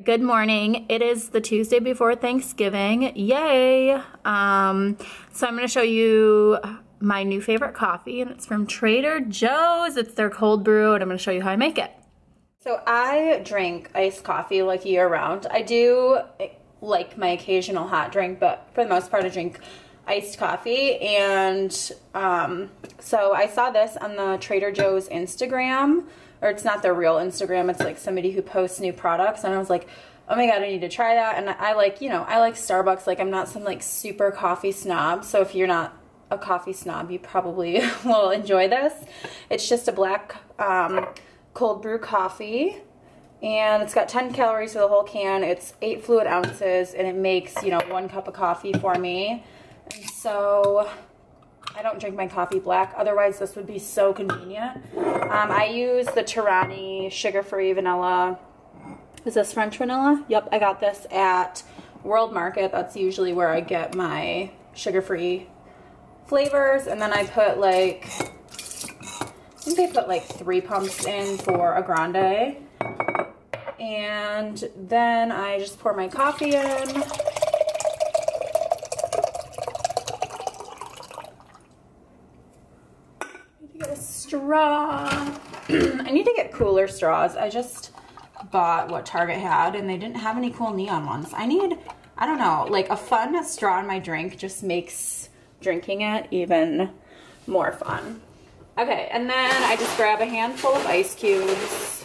Good morning. It is the Tuesday before Thanksgiving. Yay! So I'm going to show you my new favorite coffee, and it's from Trader Joe's. It's their cold brew, and I'm going to show you how I make it. So I drink iced coffee like year round. I do like my occasional hot drink, but for the most part I drink iced coffee. And so I saw this on the Trader Joe's Instagram. Or it's not their real Instagram, it's like somebody who posts new products, and I was like, oh my god, I need to try that. And I like, I like Starbucks. Like, I'm not some like super coffee snob, so if you're not a coffee snob, you probably will enjoy this. It's just a black cold brew coffee, and it's got 10 calories for the whole can. It's 8 fluid ounces, and it makes, 1 cup of coffee for me. And so I don't drink my coffee black, otherwise this would be so convenient. I use the Torani sugar-free vanilla. Is this French vanilla? Yep, I got this at World Market. That's usually where I get my sugar-free flavors. And then I put like, I think they put like 3 pumps in for a grande. And then I just pour my coffee in. Straw. I need to get cooler straws. I just bought what Target had, and they didn't have any cool neon ones. I don't know, like a fun straw in my drink just makes drinking it even more fun. Okay, and then I just grab a handful of ice cubes.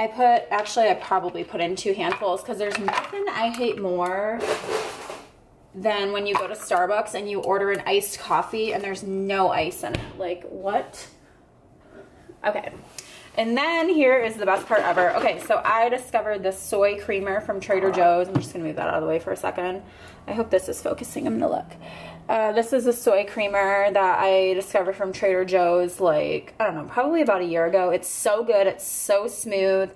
I probably put in 2 handfuls, because there's nothing I hate more than when you go to Starbucks and you order an iced coffee and there's no ice in it. Like, what? Okay. And then here is the best part ever. Okay, so I discovered this soy creamer from Trader Joe's. I'm just going to move that out of the way for a second. I hope this is focusing. I'm going to look. This is a soy creamer that I discovered from Trader Joe's, like, I don't know, probably about a year ago. It's so good. It's so smooth.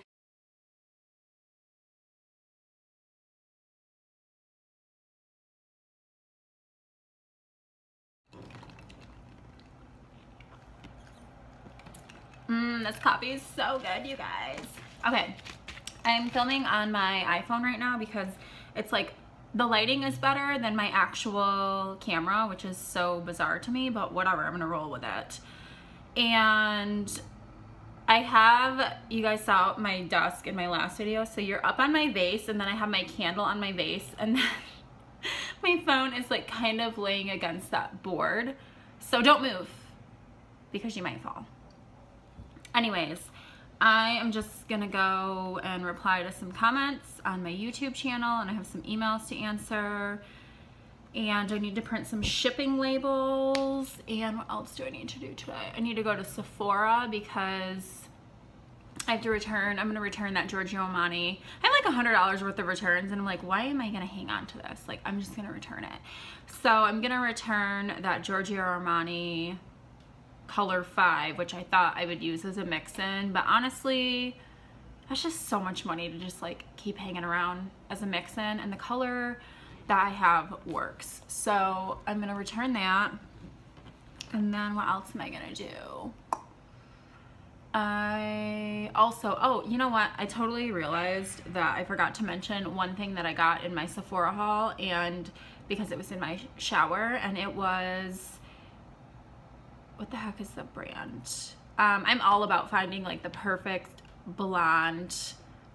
This coffee is so good, you guys. Okay, I'm filming on my iPhone right now because it's like the lighting is better than my actual camera, which is so bizarre to me, but whatever, I'm gonna roll with it. And I have, you guys saw my desk in my last video, so you're up on my vase, and then I have my candle on my vase, and then my phone is like kind of laying against that board. So don't move, because you might fall. Anyways, I am just gonna go and reply to some comments on my YouTube channel, and I have some emails to answer, and I need to print some shipping labels. And what else do I need to do today? I need to go to Sephora because I have to return, I'm gonna return that Giorgio Armani. I have like $100 worth of returns, and I'm like, why am I gonna hang on to this? Like, I'm just gonna return it. So I'm gonna return that Giorgio Armani color 5, which I thought I would use as a mix-in, but honestly that's just so much money to just like keep hanging around as a mix-in, and the color that I have works. So I'm gonna return that. And then what else am I gonna do? I also, oh, you know what, I totally realized that I forgot to mention one thing that I got in my Sephora haul, and because it was in my shower, and it was, what the heck is the brand? I'm all about finding like the perfect blonde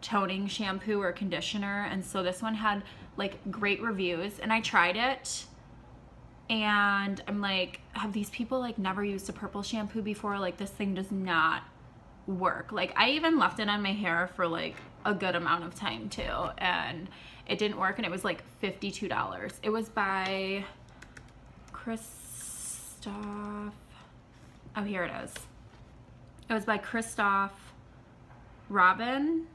toning shampoo or conditioner, and so this one had like great reviews, and I tried it, and I'm like, have these people like never used a purple shampoo before? Like, this thing does not work. Like, I even left it on my hair for like a good amount of time too, and it didn't work, and it was like $52. It was by Christophe. Oh, here it is. It was by Christophe Robin,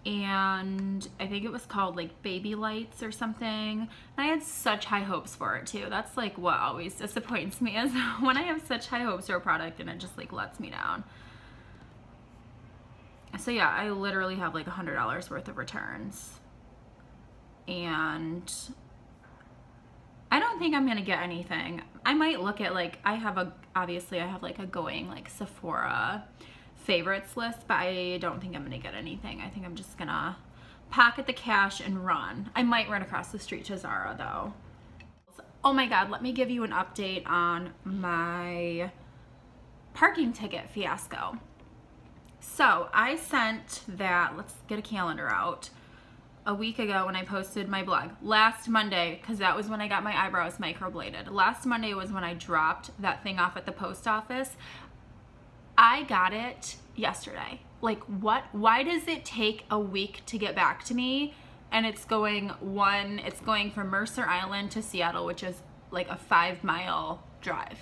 and I think it was called like Baby Lights or something. And I had such high hopes for it too. That's like what always disappoints me, is when I have such high hopes for a product and it just like lets me down. So yeah, I literally have like $100 worth of returns, and I don't think I'm gonna get anything. I might look at like, obviously I have like a going like Sephora favorites list, but I don't think I'm gonna get anything. I think I'm just gonna pocket the cash and run. I might run across the street to Zara though. Oh my God, let me give you an update on my parking ticket fiasco. So I sent that, let's get a calendar out, a week ago when I posted my blog. Last Monday, because that was when I got my eyebrows microbladed. Last Monday was when I dropped that thing off at the post office. I got it yesterday. Like what? Why does it take a week to get back to me? And it's going from Mercer Island to Seattle, which is like a 5-mile drive.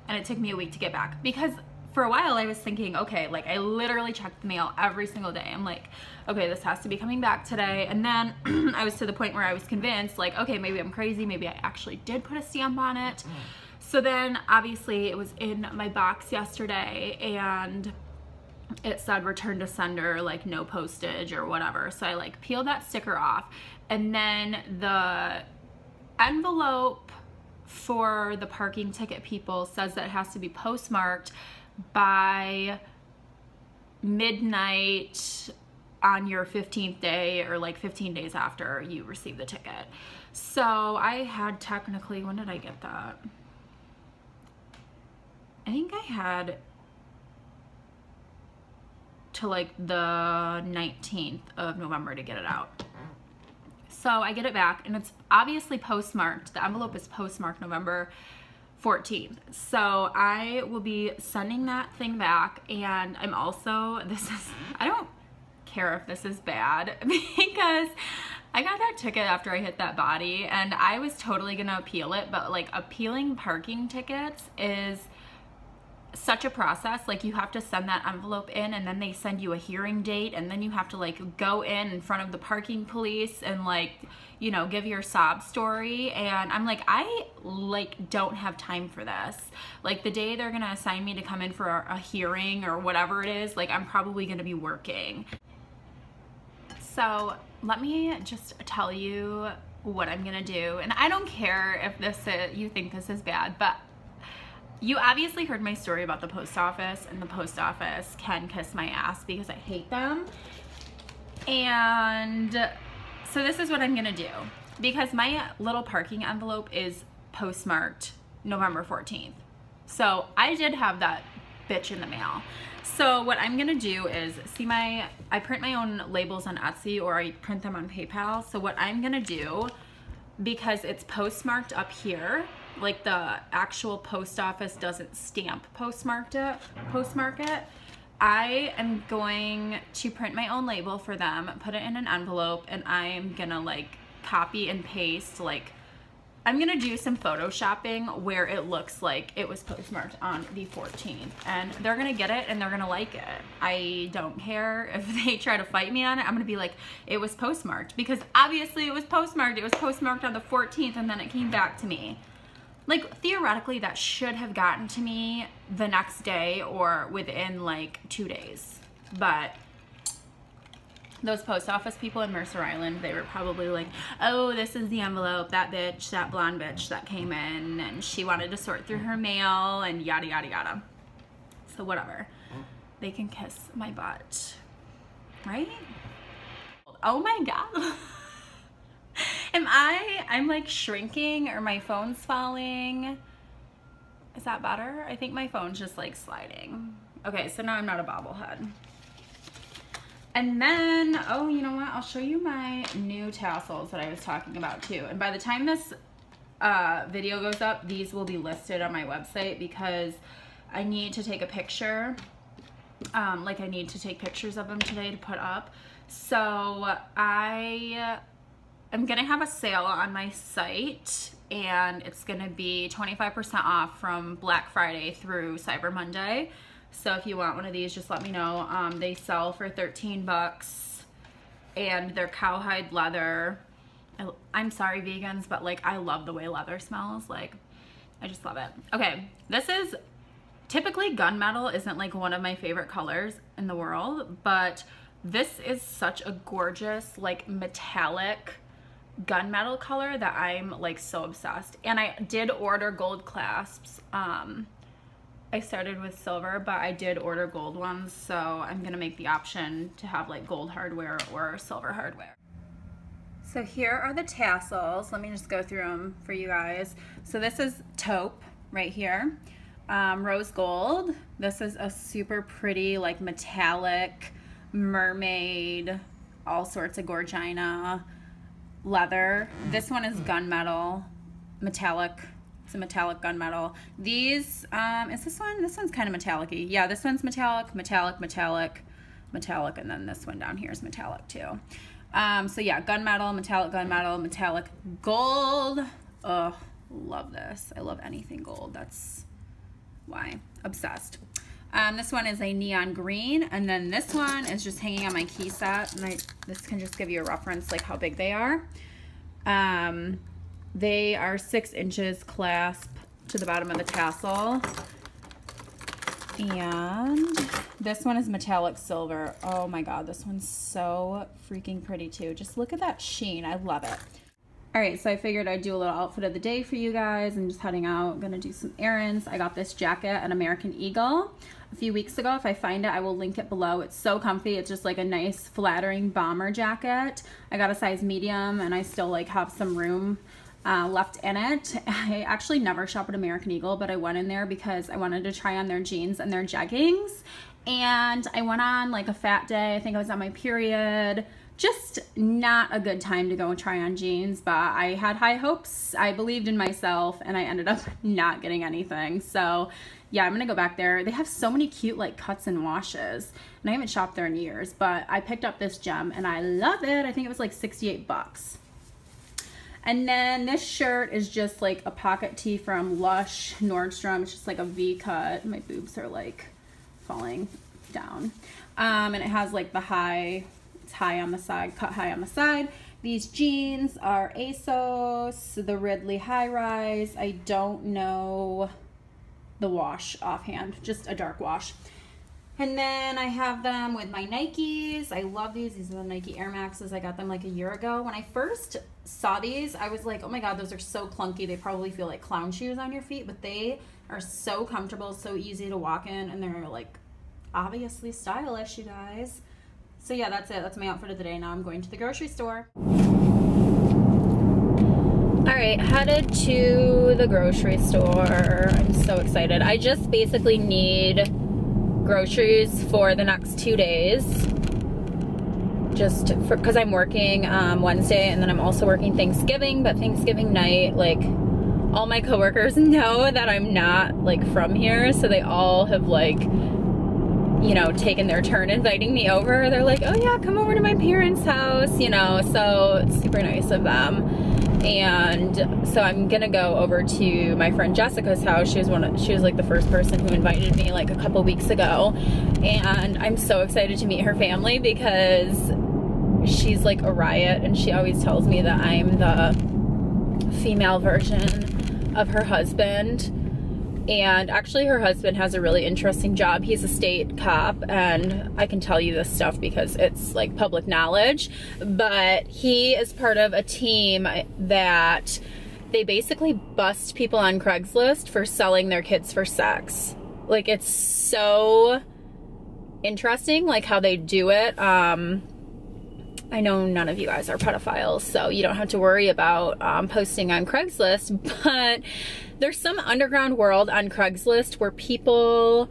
And it took me a week to get back because for a while I was thinking, okay, like I literally checked the mail every single day. I'm like, okay, this has to be coming back today. And then I was to the point where I was convinced like, okay, maybe I'm crazy. Maybe I actually did put a stamp on it. So then obviously it was in my box yesterday and it said return to sender, like no postage or whatever. So I like peeled that sticker off, and then the envelope for the parking ticket people says that it has to be postmarked by midnight on your 15th day or like 15 days after you receive the ticket. So I had technically, when did I get that? I think I had to like the 19th of November to get it out. So I get it back and it's obviously postmarked. The envelope is postmarked November 14th. So I will be sending that thing back, and I'm also, I don't care if this is bad because I got that ticket after I hit that body and I was totally gonna appeal it, but like appealing parking tickets is such a process. Like you have to send that envelope in and then they send you a hearing date, and then you have to like go in front of the parking police and like, you know, give your sob story. And I'm like, I like don't have time for this. Like the day they're gonna assign me to come in for a hearing or whatever it is, like I'm probably gonna be working. So let me just tell you what I'm gonna do. And I don't care if you think this is bad, but you obviously heard my story about the post office, and the post office can kiss my ass because I hate them. And so this is what I'm gonna do, because my little parking envelope is postmarked November 14th. So I did have that bitch in the mail. So what I'm gonna do is, I print my own labels on Etsy or I print them on PayPal. So what I'm gonna do, because it's postmarked up here, like the actual post office doesn't stamp postmark it, I am going to print my own label for them, put it in an envelope, and I'm gonna like copy and paste, like I'm gonna do some photoshopping where it looks like it was postmarked on the 14th, and they're gonna get it and they're gonna like it. I don't care if they try to fight me on it. I'm gonna be like, it was postmarked, because obviously it was postmarked. It was postmarked on the 14th and then it came back to me. Like theoretically that should have gotten to me the next day or within like 2 days. But those post office people in Mercer Island, they were probably like, oh, this is the envelope, that bitch, that blonde bitch that came in and she wanted to sort through her mail and yada yada yada. So whatever, they can kiss my butt, right? Oh my God. I'm like shrinking, or my phone's falling. Is that better? I think my phone's just like sliding. Okay, so now I'm not a bobblehead. And then, oh, you know what? I'll show you my new tassels that I was talking about too. And by the time this video goes up, these will be listed on my website, because I need to take a picture. Like I need to take pictures of them today to put up. So I'm gonna have a sale on my site, and it's gonna be 25% off from Black Friday through Cyber Monday. So if you want one of these, just let me know. They sell for 13 bucks, and they're cowhide leather. I'm sorry, vegans, but like I love the way leather smells. Like I just love it. Okay, this is typically gunmetal isn't like one of my favorite colors in the world, but this is such a gorgeous like metallic gunmetal color that I'm like so obsessed. And I did order gold clasps. I started with silver, but I did order gold ones, so I'm gonna make the option to have like gold hardware or silver hardware. So here are the tassels. Let me just go through them for you guys. So this is taupe right here, rose gold. This is a super pretty like metallic mermaid, all sorts of Gorgina leather. This one is gunmetal, metallic. It's a metallic gunmetal. These, is this one? This one's kind of metallic-y. Yeah, this one's metallic, metallic, metallic, metallic, and then this one down here is metallic too. So yeah, gunmetal, metallic gold. Oh, love this. I love anything gold. That's why. Obsessed. This one is a neon green, and then this one is just hanging on my key set, and this can just give you a reference like how big they are. They are 6 inches clasp to the bottom of the tassel. And this one is metallic silver. Oh my God, this one's so freaking pretty too. Just look at that sheen. I love it. All right, so I figured I'd do a little outfit of the day for you guys. I'm just heading out. I'm gonna do some errands. I got this jacket at American Eagle a few weeks ago. If I find it, I will link it below. It's so comfy. It's just like a nice flattering bomber jacket. I got a size medium, and I still like have some room left in it. I actually never shop at American Eagle, but I went in there because I wanted to try on their jeans and their jeggings. And I went on like a fat day. I think I was on my period. Just not a good time to go and try on jeans, but I had high hopes. I believed in myself, and I ended up not getting anything. So yeah, I'm gonna go back there. They have so many cute like cuts and washes, and I haven't shopped there in years, but I picked up this gem and I love it. I think it was like 68 bucks. And then this shirt is just like a pocket tee from Lush Nordstrom. It's just like a V cut. My boobs are like falling down. And it has like the high, it's high on the side, cut high on the side. These jeans are ASOS, the Ridley High Rise. I don't know the wash offhand, just a dark wash. And then I have them with my Nikes. I love these. These are the Nike Air Maxes. I got them like a year ago. When I first saw these, I was like, oh my God, those are so clunky. They probably feel like clown shoes on your feet, but they are so comfortable, so easy to walk in, and they're like obviously stylish, you guys. So yeah, that's it. That's my outfit of the day. Now I'm going to the grocery store. All right, headed to the grocery store. I'm so excited. I just basically need groceries for the next 2 days, just because I'm working Wednesday, and then I'm also working Thanksgiving. But Thanksgiving night, like, all my coworkers know that I'm not like from here, so they all have like, you know, taken their turn inviting me over. They're like, oh yeah, come over to my parents' house, you know, so it's super nice of them. And so I'm gonna go over to my friend Jessica's house. She was like the first person who invited me like a couple weeks ago, and I'm so excited to meet her family because she's like a riot, and she always tells me that I'm the female version of her husband. And actually her husband has a really interesting job. He's a state cop, and I can tell you this stuff because it's like public knowledge, but he is part of a team that they basically bust people on Craigslist for selling their kids for sex. Like, it's so interesting like how they do it. I know none of you guys are pedophiles, so you don't have to worry about posting on Craigslist, but there's some underground world on Craigslist where people,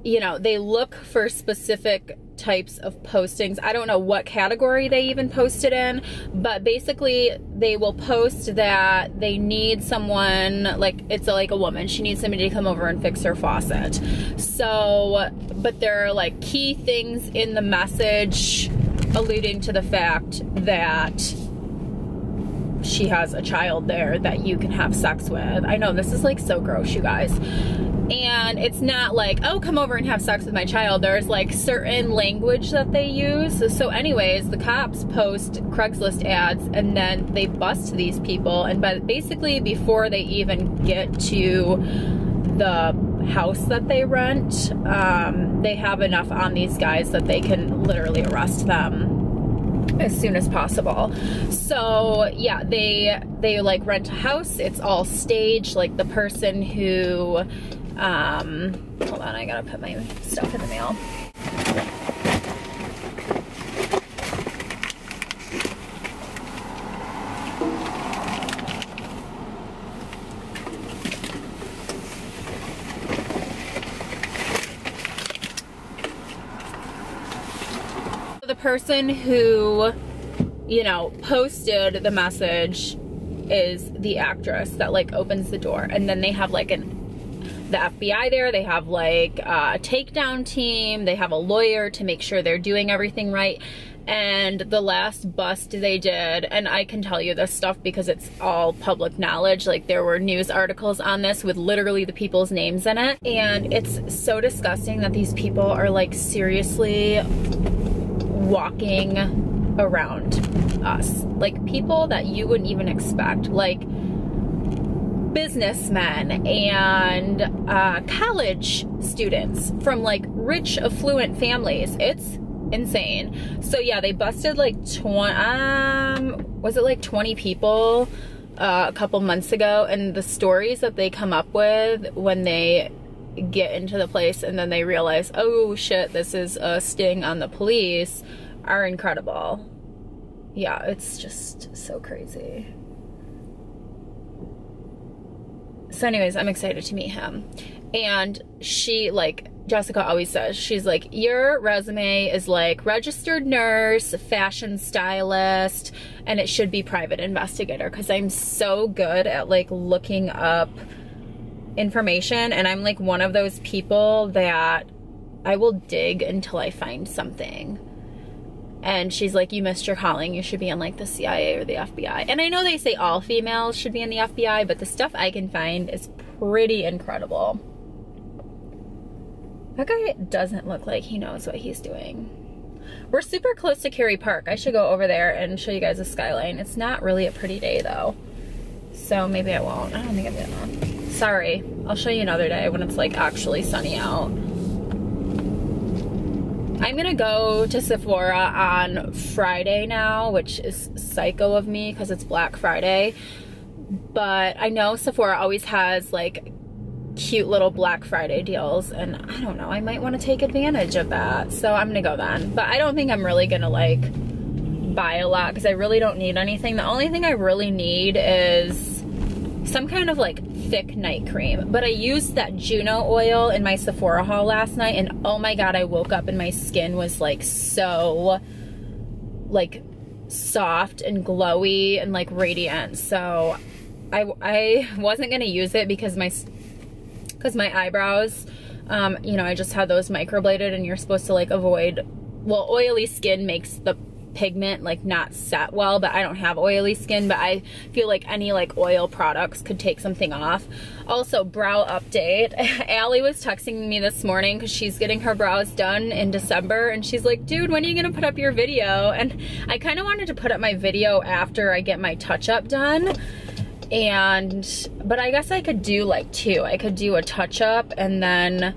you know, they look for specific types of postings. I don't know what category they even post it in, but basically they will post that they need someone, like it's like a woman, she needs somebody to come over and fix her faucet. So, but there are like key things in the message alluding to the fact that she has a child there that you can have sex with. I know this is like so gross, you guys. And it's not like, oh, come over and have sex with my child. There's like certain language that they use. So anyways, the cops post Craigslist ads, and then they bust these people. And basically before they even get to the house that they rent, they have enough on these guys that they can literally arrest them. as soon as possible. So yeah, they like rent a house. It's all staged. Like the person who, hold on, I gotta put my stuff in the mail. The person who, you know, posted the message is the actress that like opens the door, and then they have like the FBI there, they have like a takedown team, they have a lawyer to make sure they're doing everything right. And the last bust they did, and I can tell you this stuff because it's all public knowledge, like there were news articles on this with literally the people's names in it, and it's so disgusting that these people are like seriously walking around us, like people that you wouldn't even expect, like businessmen and college students from like rich affluent families. It's insane. So yeah, they busted like 20 was it like 20 people a couple months ago, and the stories that they come up with when they get into the place and then they realize, oh shit, this is a sting on the police, are incredible. Yeah, it's just so crazy. So anyways, I'm excited to meet him. And she, like Jessica always says, she's like, your resume is like registered nurse, fashion stylist, and it should be private investigator, because I'm so good at like looking up information, and I'm like one of those people that I will dig until I find something. And she's like, you missed your calling, you should be in like the CIA or the FBI. And I know they say all females should be in the FBI, but the stuff I can find is pretty incredible. That guy doesn't look like he knows what he's doing. We're super close to Cary Park. I should go over there and show you guys the skyline. It's not really a pretty day though, so maybe I won't. I don't think I'm gonna. Sorry, I'll show you another day when it's like actually sunny out. I'm gonna go to Sephora on Friday now, which is psycho of me because it's Black Friday. But I know Sephora always has like cute little Black Friday deals, and I don't know, I might want to take advantage of that. So I'm gonna go then. But I don't think I'm really gonna like buy a lot because I really don't need anything. The only thing I really need is some kind of like thick night cream. But I used that Juno oil in my Sephora haul last night, and oh my god, I woke up and my skin was like so like soft and glowy and like radiant. So I wasn't gonna use it because my eyebrows, you know, I just had those microbladed, and you're supposed to like avoid, well, oily skin makes the pigment like not set well, but I don't have oily skin, but I feel like any like oil products could take something off. Also, brow update. Allie was texting me this morning because she's getting her brows done in December, and she's like, dude, when are you gonna put up your video? And I kind of wanted to put up my video after I get my touch-up done, but I guess I could do like two. I could do a touch-up and then,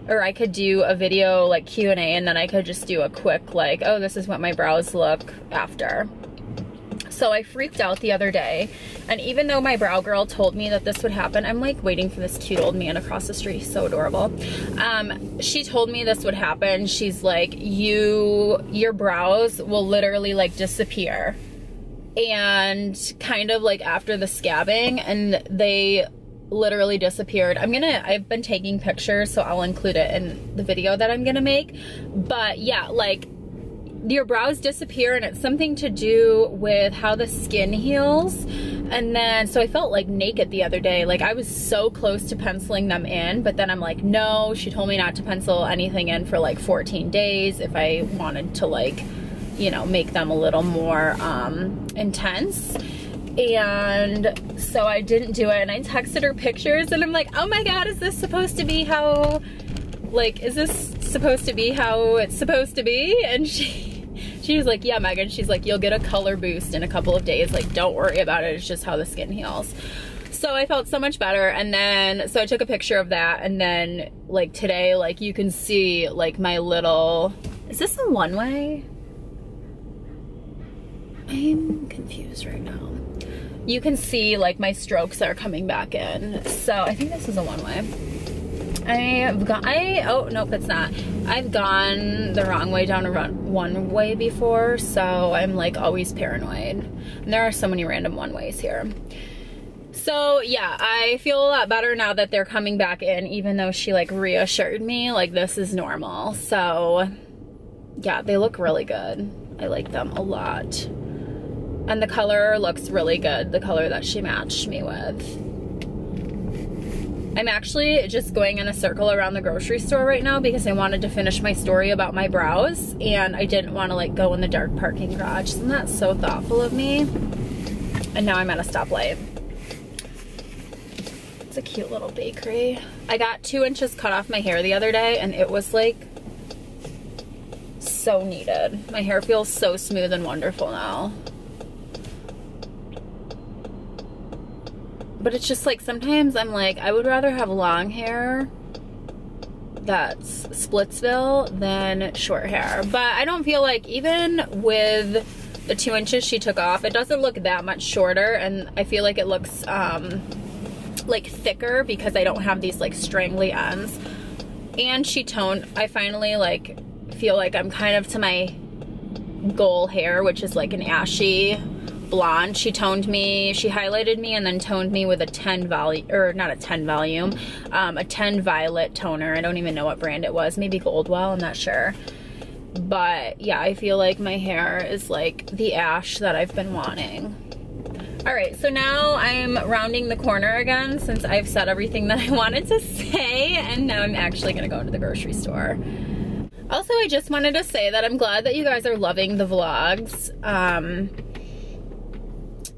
or I could do a video like Q&A, and then I could just do a quick like, oh, this is what my brows look after. So I freaked out the other day, and even though my brow girl told me that this would happen, I'm like waiting for this cute old man across the street. He's so adorable. She told me this would happen. She's like, your brows will literally like disappear, and kind of like after the scabbing, and they literally disappeared. I've been taking pictures, so I'll include it in the video that I'm gonna make. But yeah, like your brows disappear, and it's something to do with how the skin heals. And then, so I felt like naked the other day. Like I was so close to penciling them in, but then I'm like, no, she told me not to pencil anything in for like 14 days if I wanted to like, you know, make them a little more intense. And so I didn't do it, and I texted her pictures, and I'm like, oh my god, is this supposed to be how, like, is this supposed to be how it's supposed to be? And she was like, yeah, Megan, she's like, you'll get a color boost in a couple of days, like, don't worry about it, it's just how the skin heals. So I felt so much better. And then, so I took a picture of that, and then like today, like you can see like my little, is this a one-way? I'm confused right now. You can see like my strokes are coming back in. So I think this is a one-way. Oh, nope, it's not. I've gone the wrong way down a one-way before, so I'm like always paranoid. And there are so many random one-ways here. So yeah, I feel a lot better now that they're coming back in, even though she like reassured me like this is normal. So yeah, they look really good. I like them a lot. And the color looks really good, the color that she matched me with. I'm actually just going in a circle around the grocery store right now because I wanted to finish my story about my brows and I didn't want to like go in the dark parking garage. Isn't that so thoughtful of me? And now I'm at a stoplight. It's a cute little bakery. I got 2 inches cut off my hair the other day and it was like so needed. My hair feels so smooth and wonderful now. But it's just like sometimes I'm like, I would rather have long hair that's Splitsville than short hair. But I don't feel like, even with the 2 inches she took off, it doesn't look that much shorter, and I feel like it looks like thicker because I don't have these like strangly ends. And she toned, I finally like feel like I'm kind of to my goal hair, which is like an ashy blonde. She toned me, she highlighted me and then toned me with a 10 volume, or not a 10 volume, a 10 violet toner. I don't even know what brand it was, maybe Goldwell, I'm not sure. But yeah, I feel like my hair is like the ash that I've been wanting. All right, so now I'm rounding the corner again since I've said everything that I wanted to say, and now I'm actually gonna go into the grocery store. Also, I just wanted to say that I'm glad that you guys are loving the vlogs.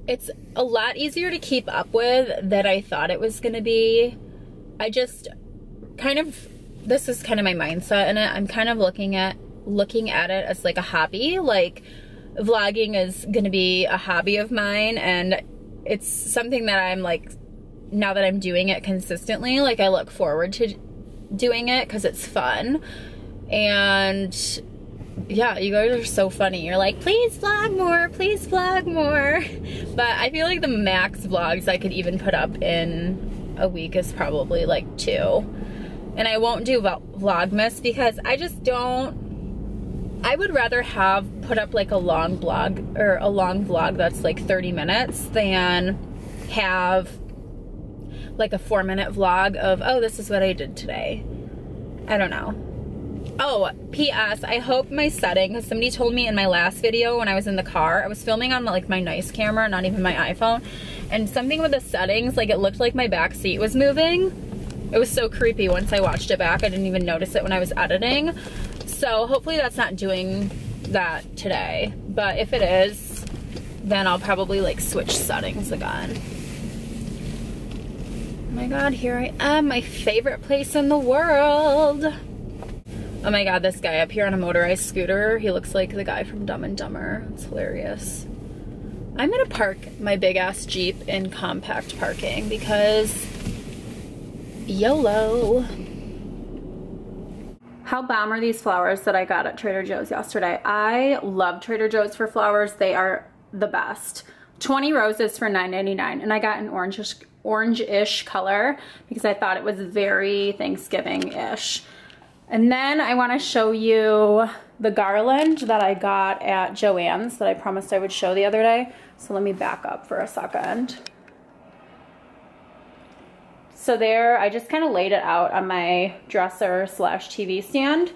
It's a lot easier to keep up with than I thought it was gonna be. I just kind of, this is kind of my mindset in it. I'm kind of looking at it as like a hobby. Like vlogging is gonna be a hobby of mine, and it's something that I'm like, now that I'm doing it consistently, like I look forward to doing it because it's fun. And yeah, you guys are so funny. You're like, please vlog more, please vlog more. But I feel like the max vlogs I could even put up in a week is probably like 2. And I won't do Vlogmas because I just don't, I would rather have put up like a long blog or a long vlog that's like 30 minutes than have like a 4-minute vlog of, oh, this is what I did today. I don't know. Oh, P.S. I hope my setting, because somebody told me in my last video when I was in the car, I was filming on like my nice camera, not even my iPhone, and something with the settings, like it looked like my back seat was moving. It was so creepy once I watched it back. I didn't even notice it when I was editing. So hopefully that's not doing that today. But if it is, then I'll probably like switch settings again. Oh my God, here I am, my favorite place in the world. Oh my God, this guy up here on a motorized scooter, he looks like the guy from Dumb and Dumber. It's hilarious. I'm gonna park my big ass Jeep in compact parking because YOLO. How bomb are these flowers that I got at Trader Joe's yesterday? I love Trader Joe's for flowers. They are the best. 20 roses for $9.99, and I got an orange-ish color because I thought it was very Thanksgiving-ish. And then I want to show you the garland that I got at Joann's that I promised I would show the other day. So let me back up for a second. So there, I just kind of laid it out on my dresser / TV stand.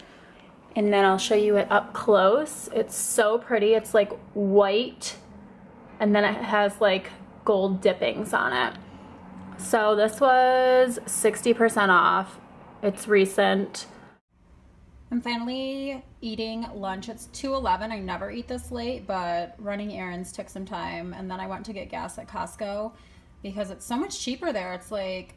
And then I'll show you it up close. It's so pretty. It's like white, and then it has like gold dippings on it. So this was 60% off. It's recent. I'm finally eating lunch. It's 2:11. I never eat this late, but running errands took some time. And then I went to get gas at Costco because it's so much cheaper there. It's like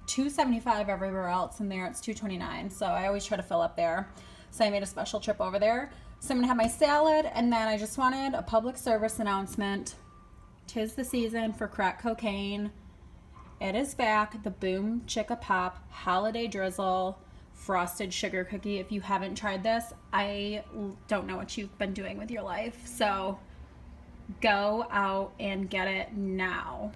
$2.75 everywhere else, and there it's $2.29. So I always try to fill up there. So I made a special trip over there. So I'm gonna have my salad, and then I just wanted a public service announcement. 'Tis the season for crack cocaine. It is back. The Boom Chicka Pop Holiday Drizzle Frosted Sugar Cookie. If you haven't tried this, I don't know what you've been doing with your life. So Go out and get it now.